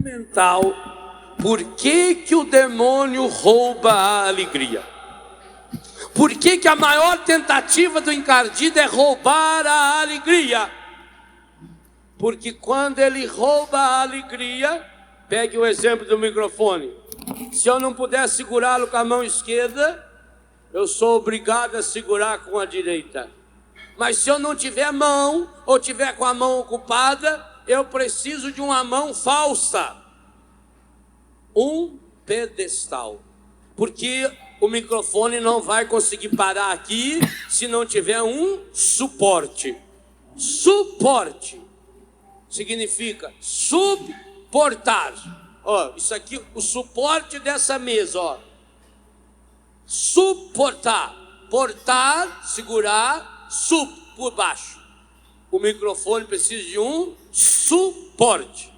fundamental. Por que o demônio rouba a alegria? Por que a maior tentativa do encardido é roubar a alegria? Porque quando ele rouba a alegria, pegue o exemplo do microfone. Se eu não puder segurá-lo com a mão esquerda, eu sou obrigado a segurar com a direita. Mas se eu não tiver mão, ou tiver com a mão ocupada, eu preciso de uma mão falsa. Um pedestal. Porque o microfone não vai conseguir parar aqui se não tiver um suporte. Suporte significa suportar. Ó, isso aqui, o suporte dessa mesa, ó. Suportar. Portar, segurar, por baixo. O microfone precisa de um suporte.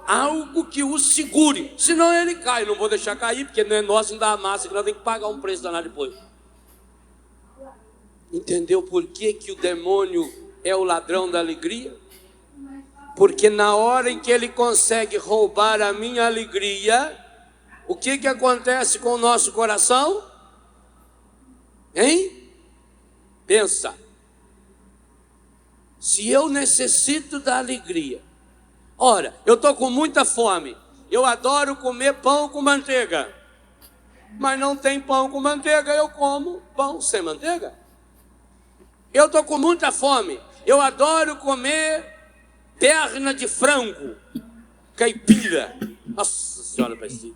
Algo que o segure. Senão ele cai. Não vou deixar cair, porque não é nosso, não dá a massa, que nós temos que pagar um preço danado depois. Entendeu por que o demônio é o ladrão da alegria? Porque na hora em que ele consegue roubar a minha alegria, o que acontece com o nosso coração? Hein? Pensa. Se eu necessito da alegria, ora, eu estou com muita fome, eu adoro comer pão com manteiga, mas não tem pão com manteiga, eu como pão sem manteiga. Eu estou com muita fome, eu adoro comer perna de frango, caipira, nossa senhora, parece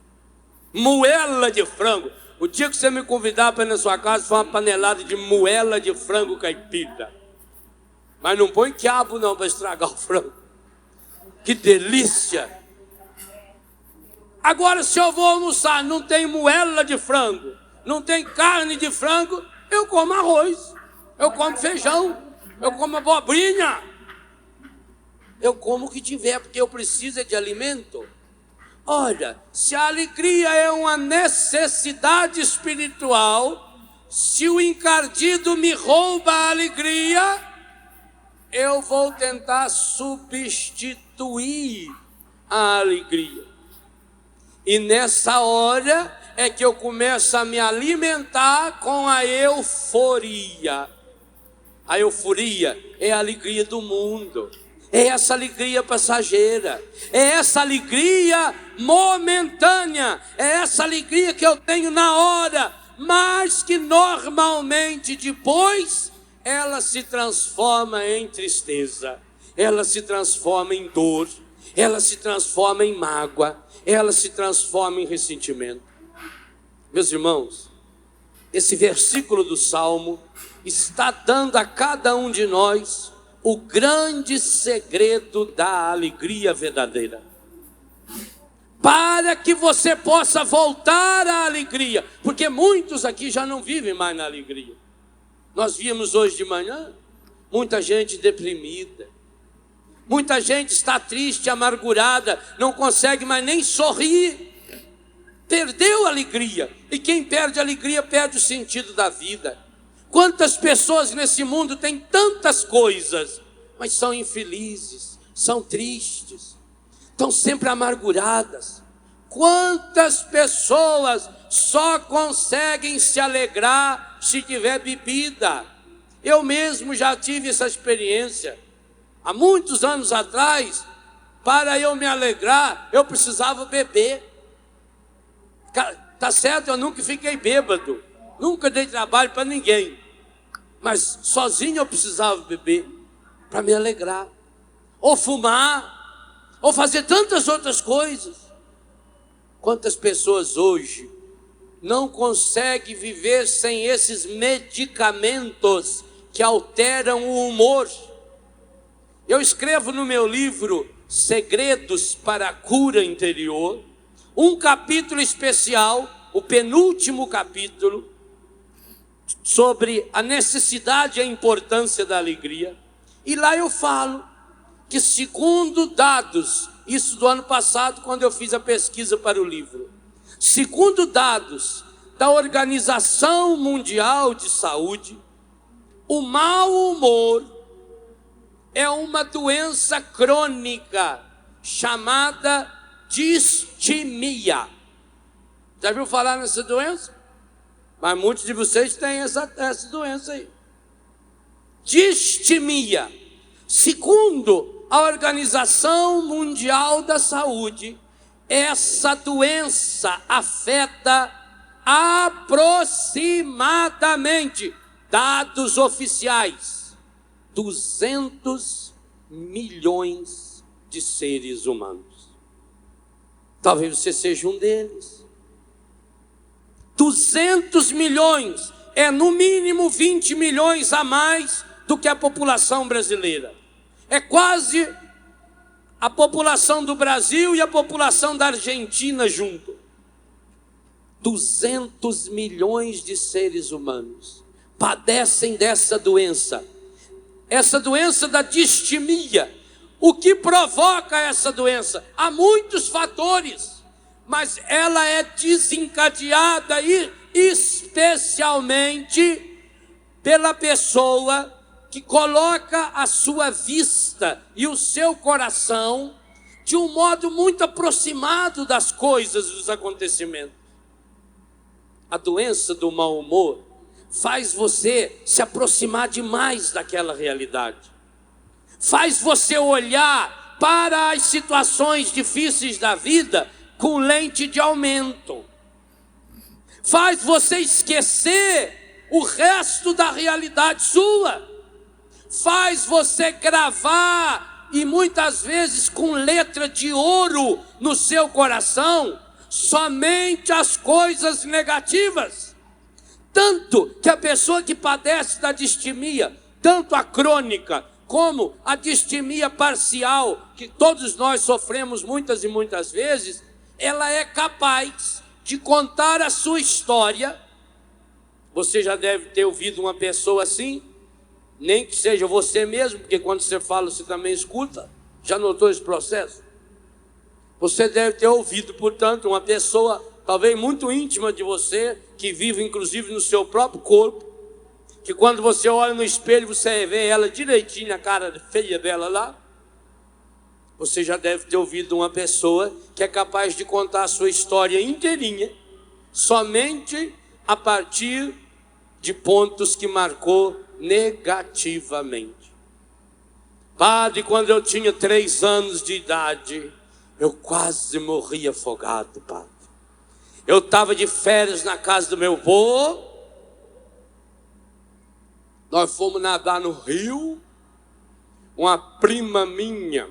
moela de frango. O dia que você me convidar para ir na sua casa, foi uma panelada de moela de frango caipira. Mas não põe quiabo não para estragar o frango. Que delícia! Agora, se eu vou almoçar, não tem moela de frango, não tem carne de frango, eu como arroz, eu como feijão, eu como abobrinha, eu como o que tiver, porque eu preciso de alimento. Olha, se a alegria é uma necessidade espiritual, se o encardido me rouba a alegria, eu vou tentar substituir a alegria. E nessa hora é que eu começo a me alimentar com a euforia. A euforia é a alegria do mundo. É essa alegria passageira. É essa alegria momentânea. É essa alegria que eu tenho na hora, mas que normalmente depois ela se transforma em tristeza, ela se transforma em dor, ela se transforma em mágoa, ela se transforma em ressentimento. Meus irmãos, esse versículo do Salmo está dando a cada um de nós o grande segredo da alegria verdadeira. Para que você possa voltar à alegria, porque muitos aqui já não vivem mais na alegria. Nós vimos hoje de manhã muita gente deprimida, muita gente está triste, amargurada, não consegue mais nem sorrir, perdeu a alegria. E quem perde a alegria perde o sentido da vida. Quantas pessoas nesse mundo têm tantas coisas, mas são infelizes, são tristes, estão sempre amarguradas. Quantas pessoas só conseguem se alegrar se tiver bebida? Eu mesmo já tive essa experiência. Há muitos anos atrás, para eu me alegrar, eu precisava beber. Tá certo, eu nunca fiquei bêbado, nunca dei trabalho para ninguém, mas sozinho eu precisava beber para me alegrar, ou fumar, ou fazer tantas outras coisas. Quantas pessoas hoje não conseguem viver sem esses medicamentos que alteram o humor? Eu escrevo no meu livro Segredos para a Cura Interior um capítulo especial, o penúltimo capítulo, sobre a necessidade e a importância da alegria. E lá eu falo que, segundo dados, isso do ano passado, quando eu fiz a pesquisa para o livro, segundo dados da Organização Mundial de Saúde, o mau humor é uma doença crônica chamada distimia. Já viu falar nessa doença? Mas muitos de vocês têm essa doença aí. Distimia. Segundo a Organização Mundial da Saúde, essa doença afeta aproximadamente, dados oficiais, 200 milhões de seres humanos. Talvez você seja um deles. 200 milhões é no mínimo 20 milhões a mais do que a população brasileira. É quase a população do Brasil e a população da Argentina junto. 200 milhões de seres humanos padecem dessa doença. Essa doença da distimia. O que provoca essa doença? Há muitos fatores, mas ela é desencadeada especialmente pela pessoa que coloca a sua vista e o seu coração de um modo muito aproximado das coisas, dos acontecimentos. A doença do mau humor faz você se aproximar demais daquela realidade. Faz você olhar para as situações difíceis da vida com lente de aumento. Faz você esquecer o resto da realidade sua. Faz você gravar, e muitas vezes com letra de ouro no seu coração, somente as coisas negativas. Tanto que a pessoa que padece da distimia, tanto a crônica como a distimia parcial, que todos nós sofremos muitas e muitas vezes, ela é capaz de contar a sua história. Você já deve ter ouvido uma pessoa assim, nem que seja você mesmo, porque quando você fala, você também escuta. Já notou esse processo? Você deve ter ouvido, portanto, uma pessoa talvez muito íntima de você, que vive inclusive no seu próprio corpo, que quando você olha no espelho, você vê ela direitinho, a cara feia dela lá. Você já deve ter ouvido uma pessoa que é capaz de contar a sua história inteirinha, somente a partir de pontos que marcou negativamente. Padre, quando eu tinha 3 anos de idade, eu quase morri afogado, padre. Eu estava de férias na casa do meu avô. Nós fomos nadar no rio. Uma prima minha,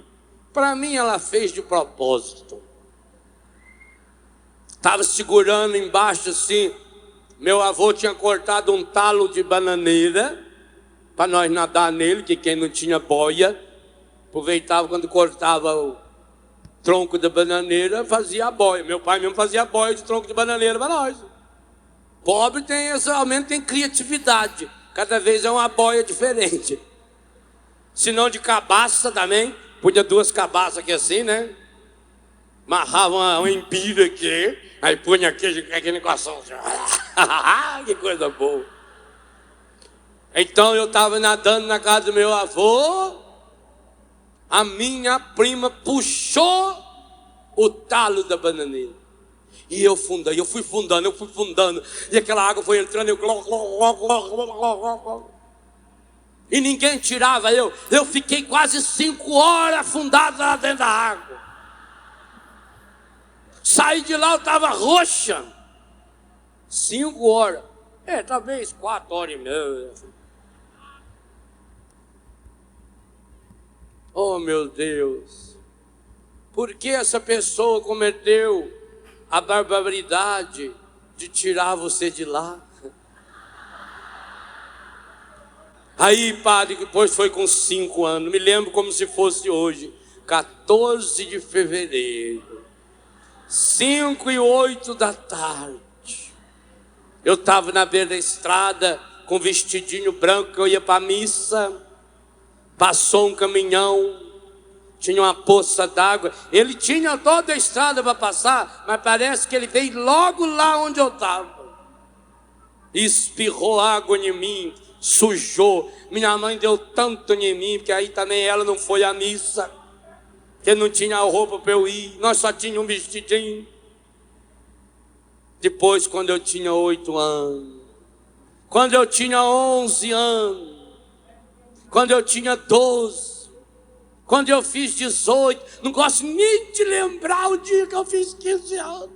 para mim ela fez de propósito. Estava segurando embaixo assim. Meu avô tinha cortado um talo de bananeira para nós nadar nele, que quem não tinha boia aproveitava quando cortava o tronco da bananeira, fazia a boia. Meu pai mesmo fazia a boia de tronco de bananeira para nós. Pobre aumento tem criatividade. Cada vez é uma boia diferente. Se não de cabaça também, podia 2 cabaças aqui assim, né? Amarrava uma empilha aqui, aí punha aquele negócio. Que coisa boa. Então eu estava nadando na casa do meu avô. A minha prima puxou o talo da bananeira. E eu fui fundando. E aquela água foi entrando, e ninguém tirava eu. Eu fiquei quase 5 horas afundado lá dentro da água. Saí de lá, eu estava roxa. 5 horas. Talvez 4 horas e meia. Oh, meu Deus. Por que essa pessoa cometeu a barbaridade de tirar você de lá? Aí, padre, depois foi com 5 anos. Me lembro como se fosse hoje. 14 de fevereiro. 5:08 da tarde. Eu estava na beira da estrada com um vestidinho branco, que eu ia para a missa. Passou um caminhão, tinha uma poça d'água. Ele tinha toda a estrada para passar, mas parece que ele veio logo lá onde eu estava. Espirrou água em mim, sujou. Minha mãe deu tanto em mim, porque aí também ela não foi à missa. que não tinha roupa para eu ir, nós só tínhamos um vestidinho. Depois, quando eu tinha 8 anos, quando eu tinha 11 anos, quando eu tinha 12, quando eu fiz 18, não gosto nem de lembrar o dia que eu fiz 15 anos.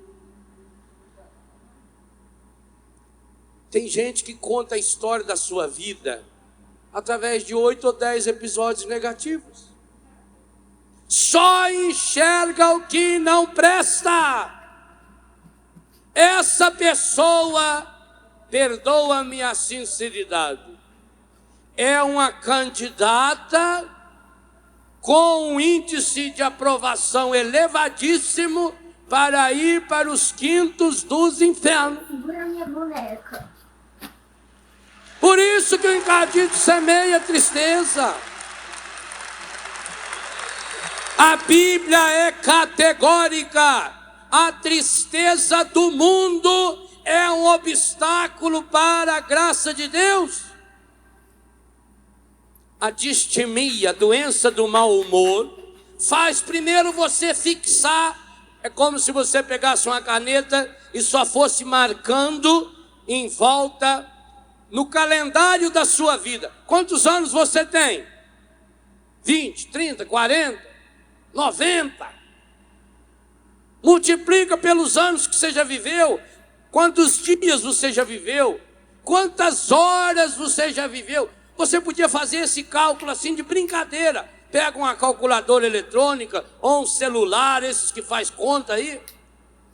Tem gente que conta a história da sua vida através de 8 ou 10 episódios negativos. Só enxerga o que não presta. Essa pessoa, perdoa-me a sinceridade, é uma candidata com um índice de aprovação elevadíssimo para ir para os quintos dos infernos. Segura minha boneca. Por isso que o encardido semeia tristeza. A Bíblia é categórica. A tristeza do mundo é um obstáculo para a graça de Deus. A distimia, a doença do mau humor, faz primeiro você fixar. É como se você pegasse uma caneta e só fosse marcando em volta no calendário da sua vida. Quantos anos você tem? 20, 30, 40, 90. Multiplica pelos anos que você já viveu. Quantos dias você já viveu? Quantas horas você já viveu? Você podia fazer esse cálculo assim de brincadeira. Pega uma calculadora eletrônica ou um celular, esses que faz conta aí,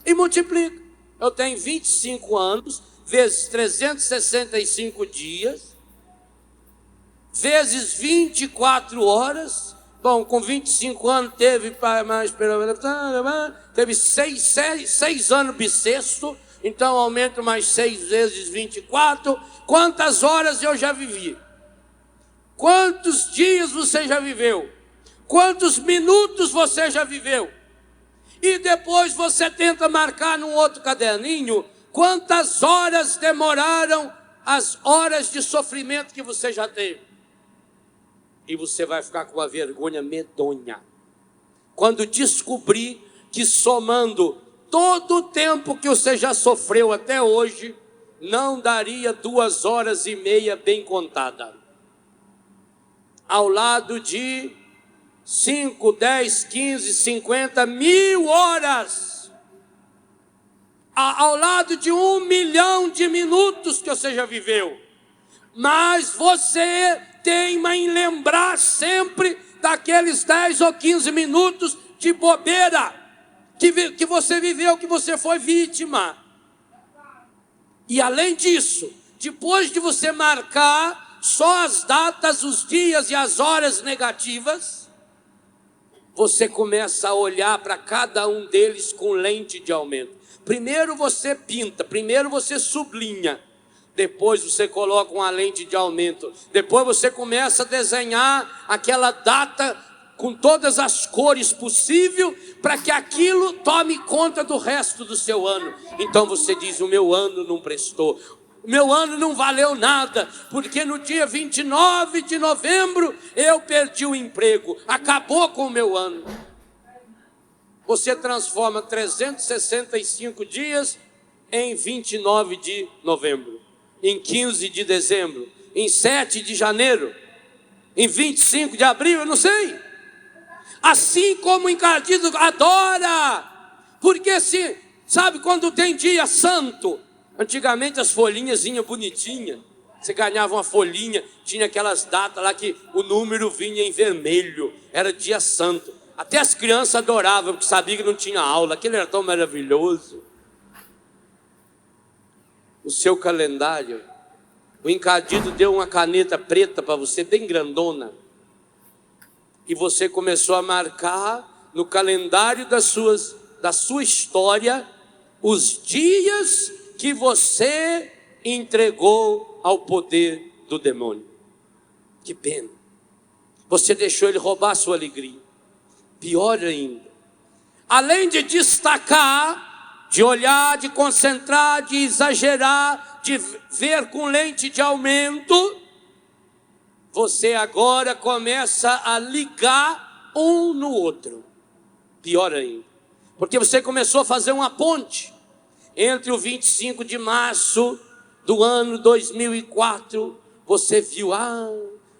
e multiplica. Eu tenho 25 anos, vezes 365 dias, vezes 24 horas. Bom, com 25 anos teve mais, teve 6 anos bissexto, então aumento mais 6 vezes 24. Quantas horas eu já vivi? Quantos dias você já viveu? Quantos minutos você já viveu? E depois você tenta marcar num outro caderninho quantas horas demoraram as horas de sofrimento que você já teve. E você vai ficar com uma vergonha medonha quando descobrir que, somando todo o tempo que você já sofreu até hoje, não daria 2 horas e meia bem contada, ao lado de 5, 10, 15, 50 mil horas, ao lado de 1 milhão de minutos que você já viveu. Mas você teima em lembrar sempre daqueles 10 ou 15 minutos de bobeira que você viveu, que você foi vítima. E além disso, depois de você marcar só as datas, os dias e as horas negativas, você começa a olhar para cada um deles com lente de aumento. Primeiro você pinta, primeiro você sublinha, depois você coloca uma lente de aumento, depois você começa a desenhar aquela data com todas as cores possíveis, para que aquilo tome conta do resto do seu ano. Então você diz: o meu ano não prestou, o meu ano não valeu nada, porque no dia 29 de novembro eu perdi o emprego, acabou com o meu ano. Você transforma 365 dias em 29 de novembro, em 15 de dezembro, em 7 de janeiro, em 25 de abril, eu não sei. Assim como o encardido adora, porque se, sabe quando tem dia santo, antigamente as folhinhas vinham bonitinhas, você ganhava uma folhinha, tinha aquelas datas lá que o número vinha em vermelho, era dia santo, até as crianças adoravam, porque sabiam que não tinha aula, aquilo era tão maravilhoso. O seu calendário, o encardido deu uma caneta preta para você, bem grandona, e você começou a marcar no calendário da sua história os dias que você entregou ao poder do demônio. Que pena. Você deixou ele roubar a sua alegria. Pior ainda, além de destacar, de olhar, de concentrar, de exagerar, de ver com lente de aumento, você agora começa a ligar um no outro. Pior ainda, porque você começou a fazer uma ponte entre o 25 de março do ano 2004, você viu,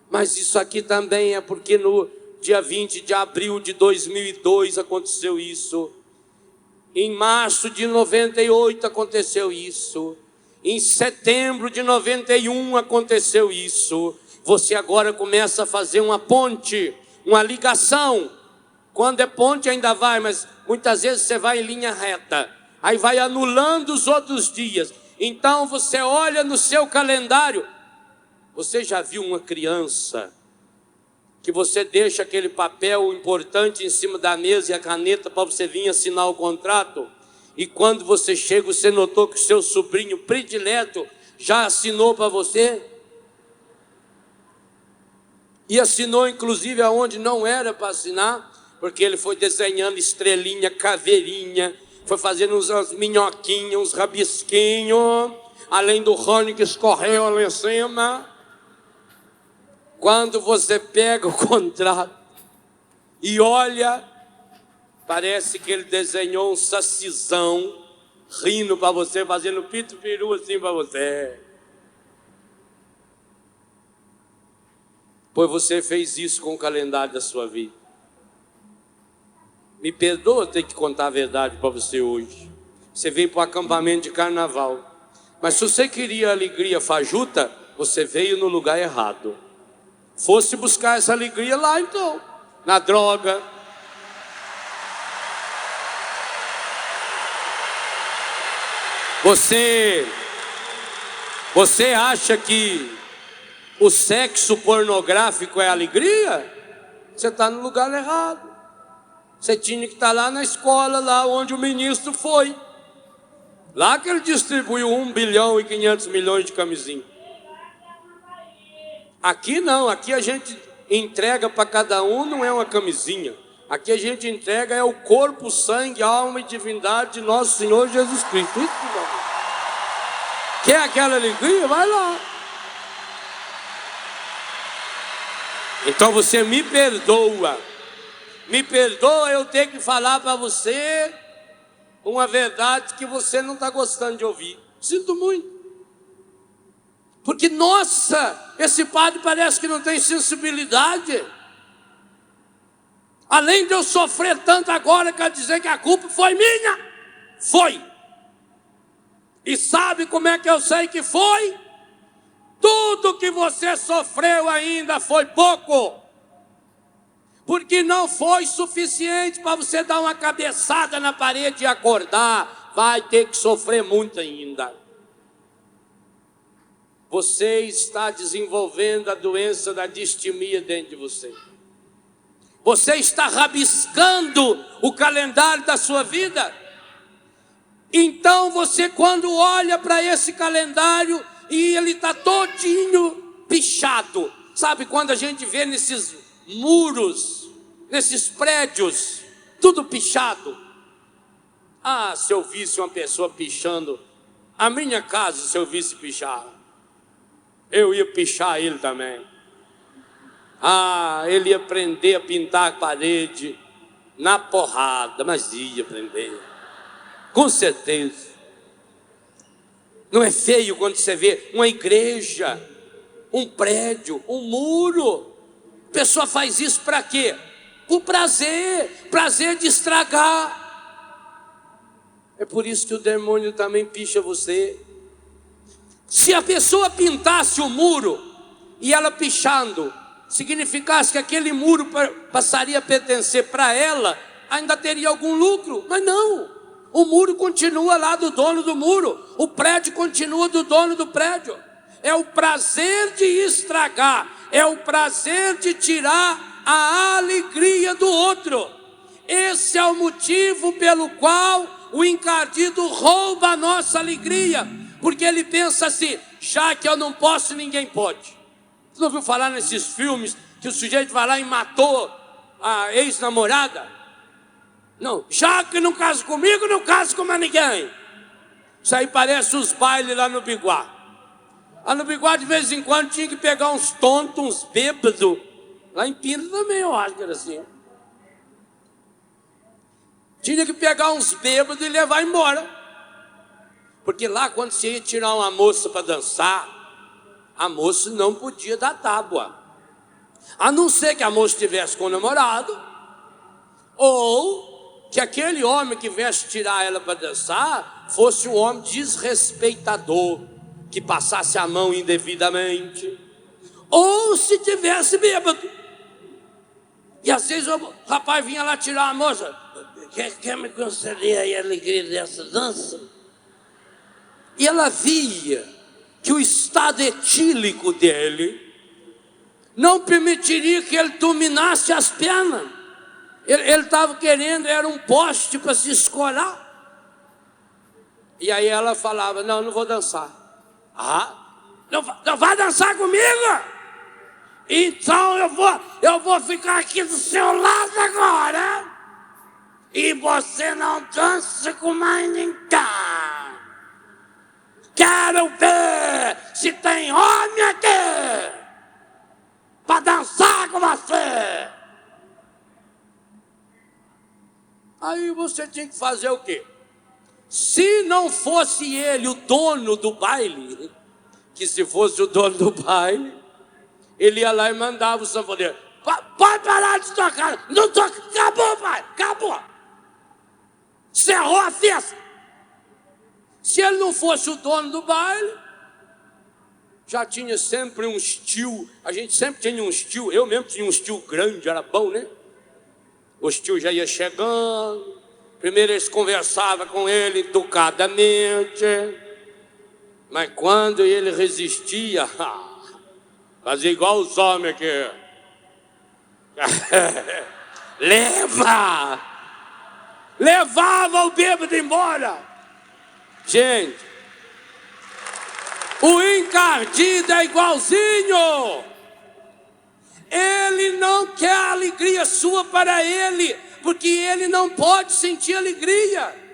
mas isso aqui também é porque no dia 20 de abril de 2002 aconteceu isso. Em março de 98 aconteceu isso. Em setembro de 91 aconteceu isso. Você agora começa a fazer uma ponte, uma ligação. Quando é ponte ainda vai, mas muitas vezes você vai em linha reta. Aí vai anulando os outros dias. Então você olha no seu calendário. Você já viu uma criança que você deixa aquele papel importante em cima da mesa e a caneta para você vir assinar o contrato? E quando você chega, você notou que o seu sobrinho predileto já assinou para você? E assinou inclusive aonde não era para assinar, porque ele foi desenhando estrelinha, caveirinha, foi fazendo umas minhoquinhas, uns rabisquinhos, além do Rony que escorreu ali em cima. Quando você pega o contrato e olha, parece que ele desenhou um sacizão, rindo para você, fazendo pito-peru assim para você. Pois você fez isso com o calendário da sua vida. Me perdoa ter que contar a verdade para você hoje. Você veio para o acampamento de carnaval. Mas se você queria alegria fajuta, você veio no lugar errado. Fosse buscar essa alegria lá então, na droga. Você acha que o sexo pornográfico é alegria? Você está no lugar errado. Você tinha que estar lá na escola, lá onde o ministro foi. Lá que ele distribuiu 1 bilhão e 500 milhões de camisinha. Aqui não, aqui a gente entrega para cada um, não é uma camisinha. Aqui a gente entrega é o corpo, sangue, alma e divindade de nosso Senhor Jesus Cristo. Quer aquela alegria? Vai lá. Então você me perdoa. Me perdoa eu ter que falar para você uma verdade que você não está gostando de ouvir. Sinto muito. Porque, nossa, esse padre parece que não tem sensibilidade. Além de eu sofrer tanto agora, quer dizer que a culpa foi minha? Foi. E sabe como é que eu sei que foi? Tudo que você sofreu ainda foi pouco. Porque não foi suficiente para você dar uma cabeçada na parede e acordar. Vai ter que sofrer muito ainda. Você está desenvolvendo a doença da distimia dentro de você. Você está rabiscando o calendário da sua vida. Então você, quando olha para esse calendário e ele está todinho pichado. Sabe quando a gente vê nesses muros, nesses prédios, tudo pichado? Se eu visse uma pessoa pichando a minha casa, se eu visse pichar, eu ia pichar ele também. Ele ia aprender a pintar a parede na porrada, mas ia aprender, com certeza. Não é feio quando você vê uma igreja, um prédio, um muro? A pessoa faz isso para quê? Por prazer de estragar. É por isso que o demônio também picha você. Se a pessoa pintasse o muro e ela pichando, significasse que aquele muro passaria a pertencer para ela, ainda teria algum lucro. Mas não, o muro continua lá do dono do muro, o prédio continua do dono do prédio. É o prazer de estragar, é o prazer de tirar a alegria do outro. Esse é o motivo pelo qual o encardido rouba a nossa alegria, porque ele pensa assim: já que eu não posso, ninguém pode. Você não ouviu falar nesses filmes que o sujeito vai lá e matou a ex-namorada? Não, já que não casa comigo, não casa com mais ninguém. Isso aí parece os bailes lá no Biguá. Lá no Biguá, de vez em quando, tinha que pegar uns tontos, uns bêbados. Lá em Pina também, eu acho que era assim. Tinha que pegar uns bêbados e levar embora. Porque lá, quando você ia tirar uma moça para dançar, a moça não podia dar tábua. A não ser que a moça estivesse com o namorado, ou que aquele homem que viesse tirar ela para dançar fosse um homem desrespeitador, que passasse a mão indevidamente, ou se tivesse bêbado. E às vezes o rapaz vinha lá tirar a moça. Quer me conceder aí a alegria dessa dança? E ela via que o estado etílico dele não permitiria que ele dominasse as pernas. Ele estava querendo, era um poste para se escorar. E aí ela falava, não vou dançar. Não vai dançar comigo? Então eu vou ficar aqui do seu lado agora. E você não dança com mais ninguém. Quero ver se tem homem aqui para dançar com você. Aí você tinha que fazer o quê? Se não fosse ele o dono do baile, que se fosse o dono do baile, ele ia lá e mandava o sanfoneiro. Pode parar de tocar. Não toca. Acabou, pai. Acabou. Cerrou a festa. Se ele não fosse o dono do baile, já tinha sempre um estilo. A gente sempre tinha um estilo. Eu mesmo tinha um estilo grande, era bom, né? O estilo já ia chegando. Primeiro eles conversavam com ele educadamente. Mas quando ele resistia, fazia igual os homens aqui. Levava o bêbado embora. Gente, o encardido é igualzinho. Ele não quer a alegria sua para ele, porque ele não pode sentir alegria.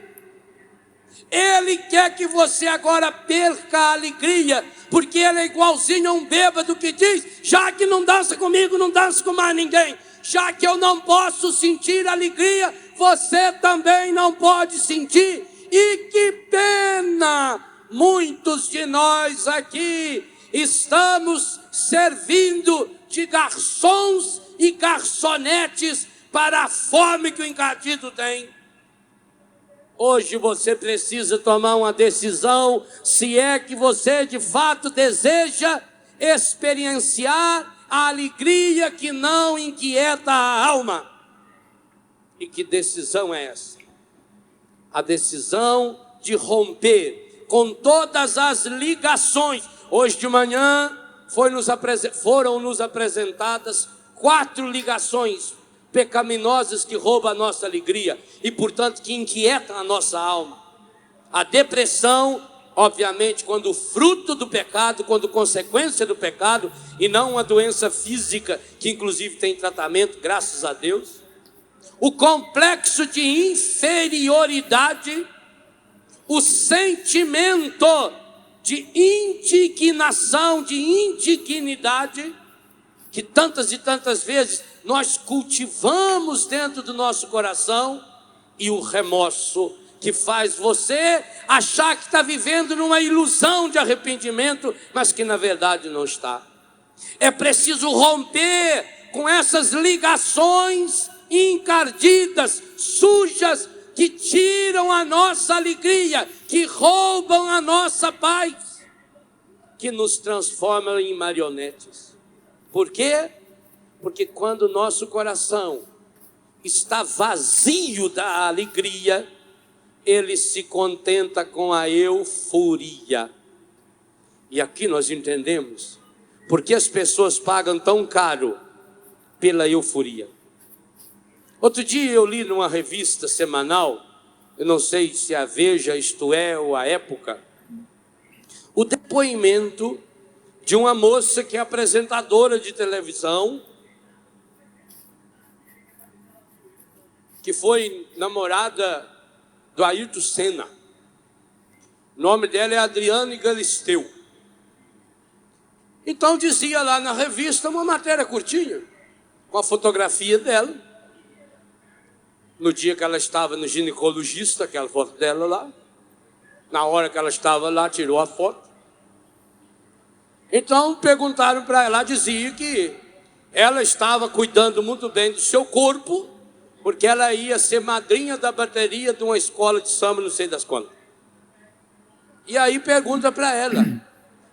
Ele quer que você agora perca a alegria, porque ele é igualzinho a um bêbado que diz, já que não dança comigo, não dança com mais ninguém. Já que eu não posso sentir alegria, você também não pode sentir. E que pena, muitos de nós aqui estamos servindo de garçons e garçonetes para a fome que o encardido tem. Hoje você precisa tomar uma decisão, se é que você de fato deseja experienciar a alegria que não inquieta a alma. E que decisão é essa? A decisão de romper com todas as ligações. Hoje de manhã foram nos apresentadas 4 ligações pecaminosas que roubam a nossa alegria e, portanto, que inquietam a nossa alma. A depressão, obviamente, quando fruto do pecado, quando consequência do pecado, e não uma doença física, que inclusive tem tratamento, graças a Deus. O complexo de inferioridade, o sentimento de indignação, de indignidade, que tantas e tantas vezes nós cultivamos dentro do nosso coração, e o remorso, que faz você achar que está vivendo numa ilusão de arrependimento, mas que na verdade não está. É preciso romper com essas ligações encardidas, sujas, que tiram a nossa alegria, que roubam a nossa paz, que nos transformam em marionetes. Por quê? Porque quando o nosso coração está vazio da alegria, ele se contenta com a euforia. E aqui nós entendemos porque as pessoas pagam tão caro pela euforia. Outro dia eu li numa revista semanal, eu não sei se a Veja, Isto É, ou a Época, o depoimento de uma moça que é apresentadora de televisão, que foi namorada do Ayrton Senna. O nome dela é Adriane Galisteu. Então dizia lá na revista uma matéria curtinha, com a fotografia dela, no dia que ela estava no ginecologista, aquela foto dela lá, na hora que ela estava lá, tirou a foto. Então perguntaram para ela, dizia que ela estava cuidando muito bem do seu corpo, porque ela ia ser madrinha da bateria de uma escola de samba, não sei das quantas. E aí pergunta para ela,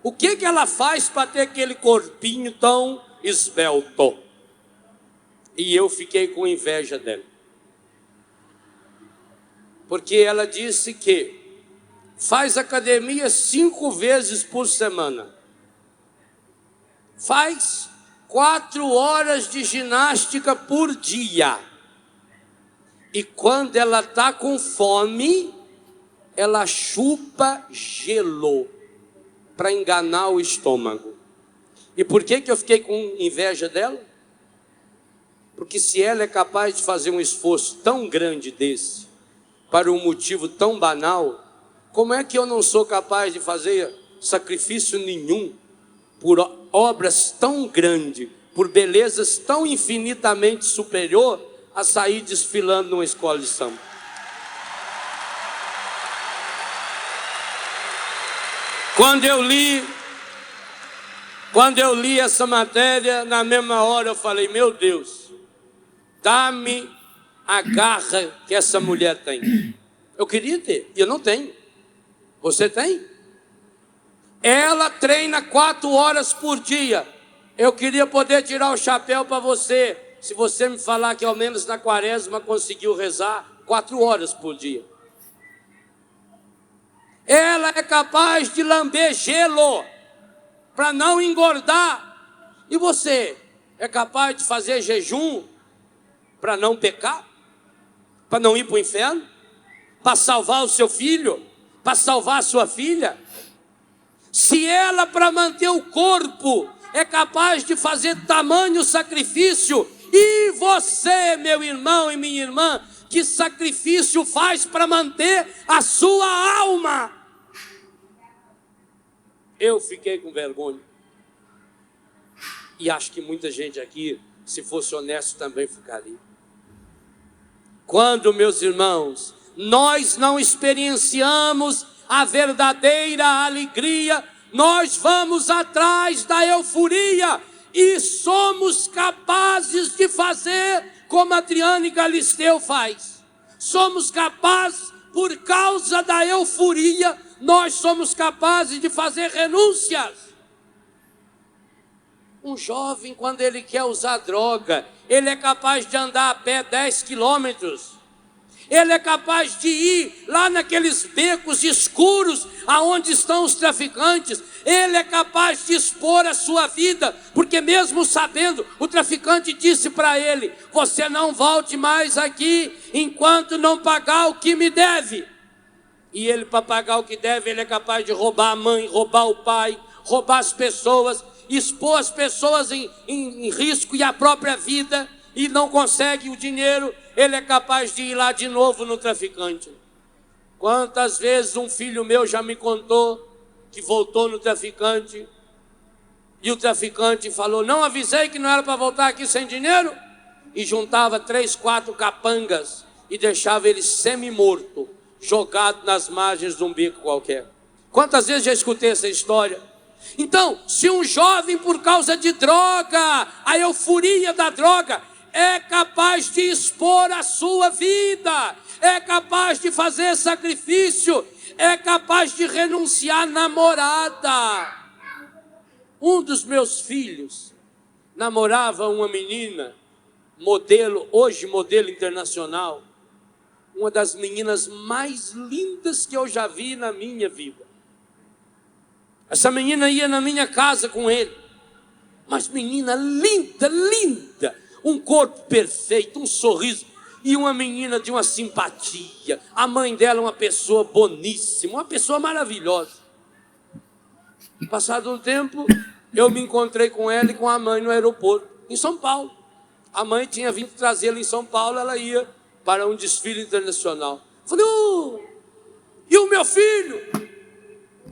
o que ela faz para ter aquele corpinho tão esbelto? E eu fiquei com inveja dela. Porque ela disse que faz academia 5 vezes por semana. Faz 4 horas de ginástica por dia. E quando ela está com fome, ela chupa gelo para enganar o estômago. E por que eu fiquei com inveja dela? Porque se ela é capaz de fazer um esforço tão grande desse, para um motivo tão banal, como é que eu não sou capaz de fazer sacrifício nenhum por obras tão grandes, por belezas tão infinitamente superior a sair desfilando numa escola de samba? Quando eu li essa matéria, na mesma hora eu falei, meu Deus, dá-me a garra que essa mulher tem. Eu queria ter, e eu não tenho. Você tem? Ela treina 4 horas por dia. Eu queria poder tirar o chapéu para você, se você me falar que ao menos na quaresma conseguiu rezar 4 horas por dia. Ela é capaz de lamber gelo para não engordar. E você é capaz de fazer jejum para não pecar? Para não ir para o inferno? Para salvar o seu filho? Para salvar a sua filha? Se ela, para manter o corpo, é capaz de fazer tamanho sacrifício, e você, meu irmão e minha irmã, que sacrifício faz para manter a sua alma? Eu fiquei com vergonha. E acho que muita gente aqui, se fosse honesto, também ficaria. Quando, meus irmãos, nós não experienciamos a verdadeira alegria, nós vamos atrás da euforia e somos capazes de fazer como Adriane Galisteu faz. Somos capazes, por causa da euforia, nós somos capazes de fazer renúncias. Um jovem, quando ele quer usar droga, ele é capaz de andar a pé 10 quilômetros. Ele é capaz de ir lá naqueles becos escuros aonde estão os traficantes. Ele é capaz de expor a sua vida, porque mesmo sabendo, o traficante disse para ele, você não volte mais aqui enquanto não pagar o que me deve. E ele, para pagar o que deve, ele é capaz de roubar a mãe, roubar o pai, roubar as pessoas, expor as pessoas em risco e a própria vida, e não consegue o dinheiro, ele é capaz de ir lá de novo no traficante. Quantas vezes um filho meu já me contou que voltou no traficante, e o traficante falou, não avisei que não era para voltar aqui sem dinheiro? E juntava 3, 4 capangas e deixava ele semi-morto, jogado nas margens de um beco qualquer. Quantas vezes já escutei essa história? Então, se um jovem, por causa de droga, a euforia da droga, é capaz de expor a sua vida, é capaz de fazer sacrifício, é capaz de renunciar à namorada. Um dos meus filhos namorava uma menina, modelo, hoje modelo internacional, uma das meninas mais lindas que eu já vi na minha vida. Essa menina ia na minha casa com ele, mas menina linda, linda, um corpo perfeito, um sorriso, e uma menina de uma simpatia. A mãe dela uma pessoa boníssima, uma pessoa maravilhosa. Passado um tempo, eu me encontrei com ela e com a mãe no aeroporto, em São Paulo. A mãe tinha vindo trazê-la em São Paulo, ela ia para um desfile internacional. Falei, e o meu filho?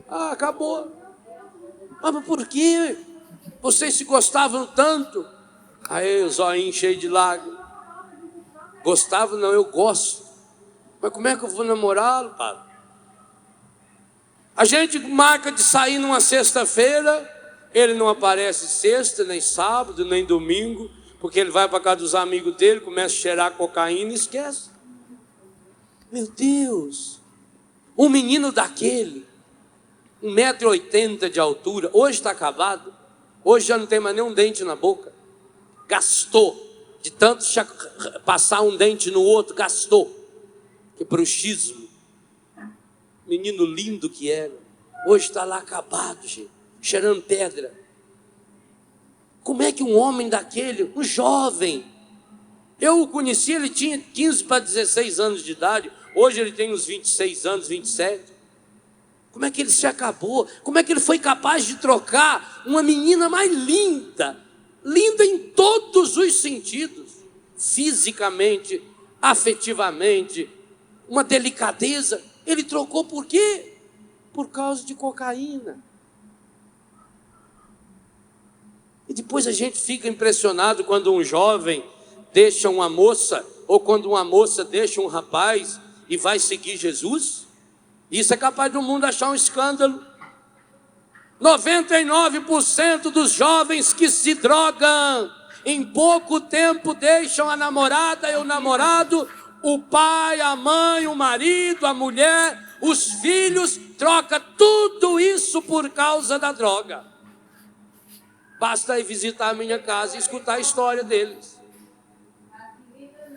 Ah, acabou. Ah, mas por quê? Vocês se gostavam tanto? Aí o zoinho cheio de lágrimas. Gostava? Não, eu gosto. Mas como é que eu vou namorá-lo, padre? A gente marca de sair numa sexta-feira, ele não aparece sexta, nem sábado, nem domingo, porque ele vai para casa dos amigos dele, começa a cheirar cocaína e esquece. Meu Deus! Um menino daquele, 1,80 m de altura, hoje está acabado, hoje já não tem mais nenhum dente na boca. Gastou, de tanto passar um dente no outro, gastou. Que bruxismo. Menino lindo que era, hoje está lá acabado, gente, cheirando pedra. Como é que um homem daquele, um jovem, eu o conheci, ele tinha 15 para 16 anos de idade, hoje ele tem uns 26 anos, 27. Como é que ele se acabou? Como é que ele foi capaz de trocar uma menina mais linda, linda em todos os sentidos, fisicamente, afetivamente, uma delicadeza? Ele trocou por quê? Por causa de cocaína. E depois a gente fica impressionado quando um jovem deixa uma moça, ou quando uma moça deixa um rapaz e vai seguir Jesus. Isso é capaz do mundo achar um escândalo. 99% dos jovens que se drogam, em pouco tempo deixam a namorada e o namorado, o pai, a mãe, o marido, a mulher, os filhos, troca tudo isso por causa da droga. Basta ir visitar a minha casa e escutar a história deles.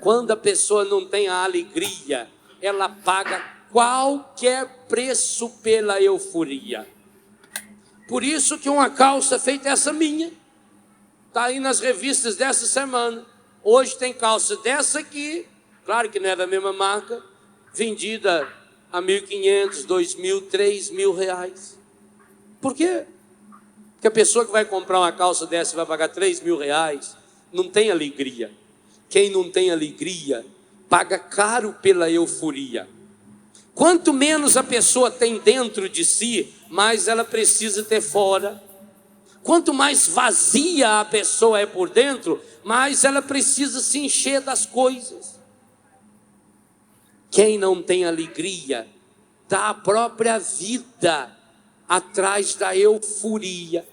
Quando a pessoa não tem a alegria, ela paga qualquer preço pela euforia. Por isso que uma calça feita essa minha, está aí nas revistas dessa semana. Hoje tem calça dessa aqui, claro que não é da mesma marca, vendida a R$1.500, R$2.000, R$3.000. Por quê? Porque a pessoa que vai comprar uma calça dessa e vai pagar R$3.000, não tem alegria. Quem não tem alegria, paga caro pela euforia. Quanto menos a pessoa tem dentro de si, mais ela precisa ter fora. Quanto mais vazia a pessoa é por dentro, mais ela precisa se encher das coisas. Quem não tem alegria, dá a própria vida atrás da euforia.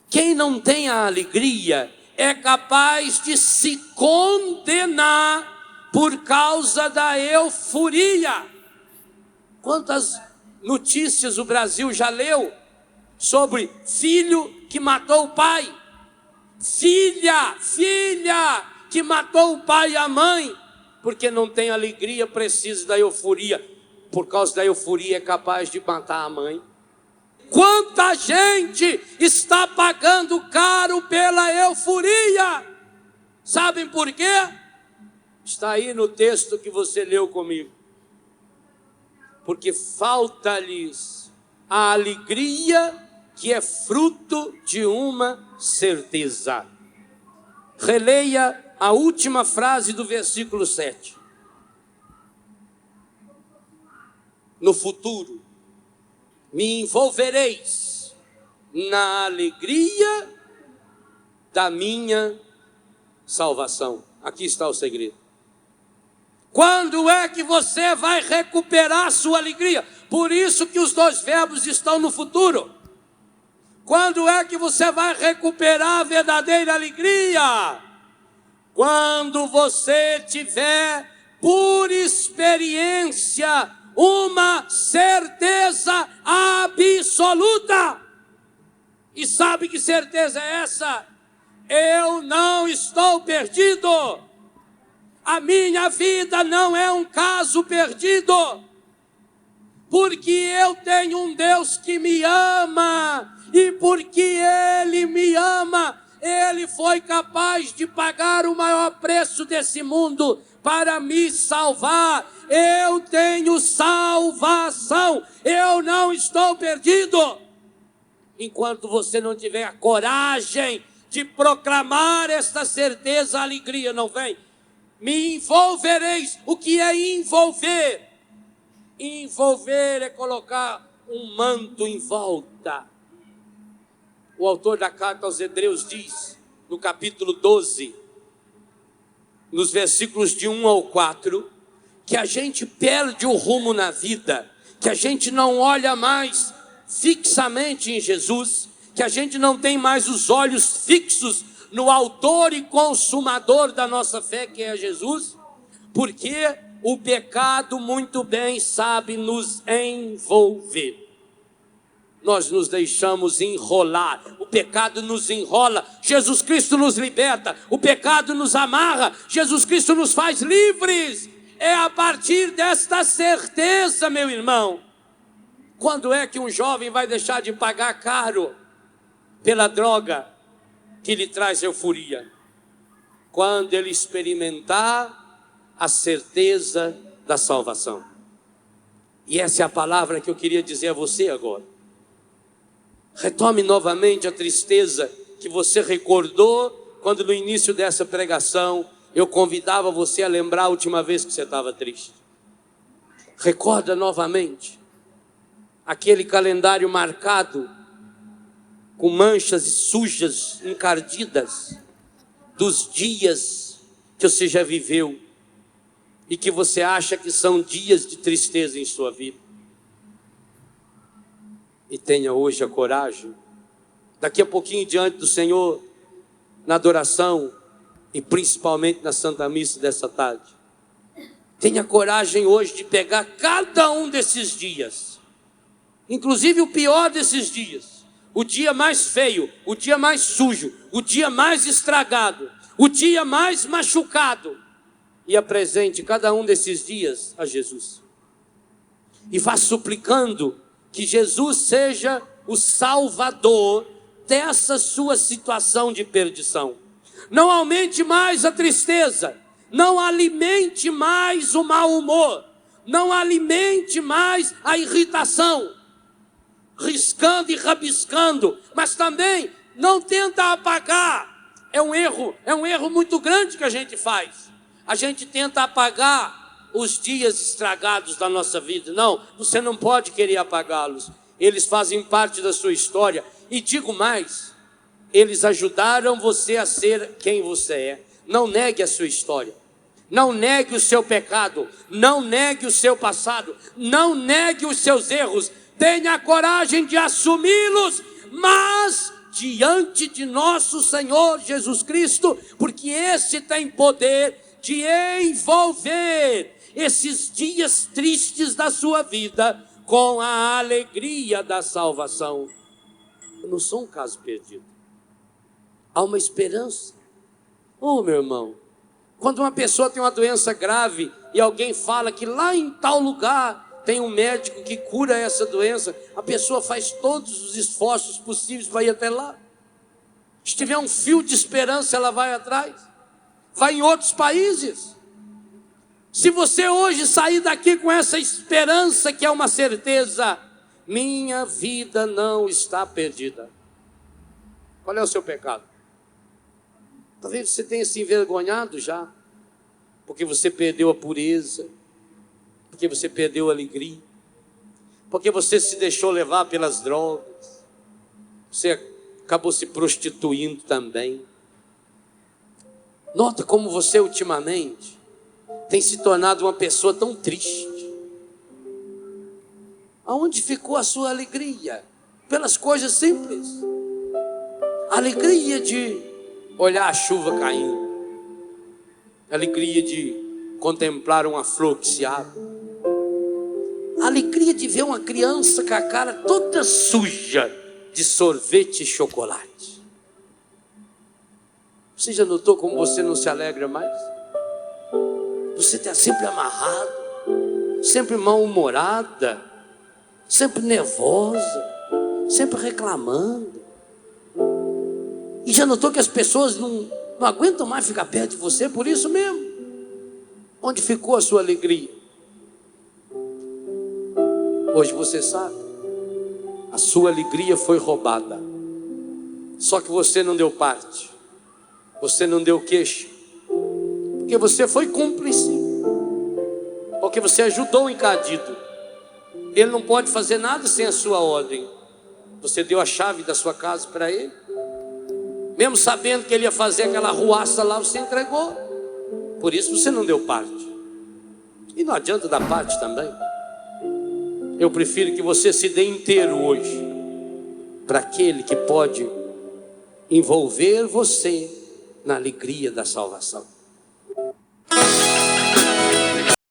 Quem não tem a alegria, é capaz de se condenar por causa da euforia. Quantas notícias o Brasil já leu sobre filho que matou o pai, filha que matou o pai e a mãe, porque não tem alegria, precisa da euforia. Por causa da euforia é capaz de matar a mãe. Quanta gente está pagando caro pela euforia? Sabem por quê? Está aí no texto que você leu comigo. Porque falta-lhes a alegria que é fruto de uma certeza. Releia a última frase do versículo 7. No futuro, me envolvereis na alegria da minha salvação. Aqui está o segredo. Quando é que você vai recuperar sua alegria? Por isso que os dois verbos estão no futuro. Quando é que você vai recuperar a verdadeira alegria? Quando você tiver por experiência uma certeza absoluta. E sabe que certeza é essa? Eu não estou perdido. A minha vida não é um caso perdido. Porque eu tenho um Deus que me ama. E porque Ele me ama, Ele foi capaz de pagar o maior preço desse mundo para me salvar. Eu tenho salvação. Eu não estou perdido. Enquanto você não tiver a coragem de proclamar esta certeza, a alegria não vem. Me envolvereis. O que é envolver? Envolver é colocar um manto em volta. O autor da carta aos Hebreus diz, no capítulo 12, nos versículos de 1 ao 4, que a gente perde o rumo na vida, que a gente não olha mais fixamente em Jesus, que a gente não tem mais os olhos fixos no autor e consumador da nossa fé, que é Jesus, porque o pecado muito bem sabe nos envolver. Nós nos deixamos enrolar, o pecado nos enrola, Jesus Cristo nos liberta, o pecado nos amarra, Jesus Cristo nos faz livres. É a partir desta certeza, meu irmão. Quando é que um jovem vai deixar de pagar caro pela droga que lhe traz euforia? Quando ele experimentar a certeza da salvação. E essa é a palavra que eu queria dizer a você agora. Retome novamente a tristeza que você recordou quando no início dessa pregação eu convidava você a lembrar a última vez que você estava triste. Recorda novamente aquele calendário marcado com manchas sujas, encardidas, dos dias que você já viveu e que você acha que são dias de tristeza em sua vida. E tenha hoje a coragem, daqui a pouquinho diante do Senhor, na adoração e principalmente na Santa Missa dessa tarde, tenha coragem hoje de pegar cada um desses dias, inclusive o pior desses dias, o dia mais feio, o dia mais sujo, o dia mais estragado, o dia mais machucado, e apresente cada um desses dias a Jesus. E vá suplicando que Jesus seja o salvador dessa sua situação de perdição. Não aumente mais a tristeza, não alimente mais o mau humor, não alimente mais a irritação, riscando e rabiscando, mas também não tenta apagar. É um erro muito grande que a gente faz. A gente tenta apagar os dias estragados da nossa vida. Não, você não pode querer apagá-los. Eles fazem parte da sua história. E digo mais, eles ajudaram você a ser quem você é. Não negue a sua história. Não negue o seu pecado. Não negue o seu passado. Não negue os seus erros. Tenha a coragem de assumi-los, mas diante de nosso Senhor Jesus Cristo, porque esse tem poder de envolver esses dias tristes da sua vida com a alegria da salvação. Eu não sou um caso perdido. Há uma esperança. Oh, meu irmão, quando uma pessoa tem uma doença grave e alguém fala que lá em tal lugar tem um médico que cura essa doença, a pessoa faz todos os esforços possíveis para ir até lá. Se tiver um fio de esperança, ela vai atrás. Vai em outros países. Se você hoje sair daqui com essa esperança que é uma certeza, minha vida não está perdida. Qual é o seu pecado? Talvez você tenha se envergonhado já, porque você perdeu a pureza, porque você perdeu a alegria, porque você se deixou levar pelas drogas, você acabou se prostituindo também. Nota como você ultimamente tem se tornado uma pessoa tão triste. Aonde ficou a sua alegria? Pelas coisas simples. A alegria de olhar a chuva caindo. A alegria de contemplar uma flor que se abre. A alegria de ver uma criança com a cara toda suja de sorvete e chocolate. Você já notou como você não se alegra mais? Você está sempre amarrado, sempre mal-humorada, sempre nervosa, sempre reclamando. E já notou que as pessoas não aguentam mais ficar perto de você por isso mesmo? Onde ficou a sua alegria? Hoje você sabe, a sua alegria foi roubada. Só que você não deu parte. Você não deu queixa, porque você foi cúmplice, porque você ajudou o encadido. Ele não pode fazer nada sem a sua ordem. Você deu a chave da sua casa para ele, mesmo sabendo que ele ia fazer aquela ruaça lá, você entregou. Por isso você não deu parte. E não adianta dar parte também. Eu prefiro que você se dê inteiro hoje para aquele que pode envolver você na alegria da salvação.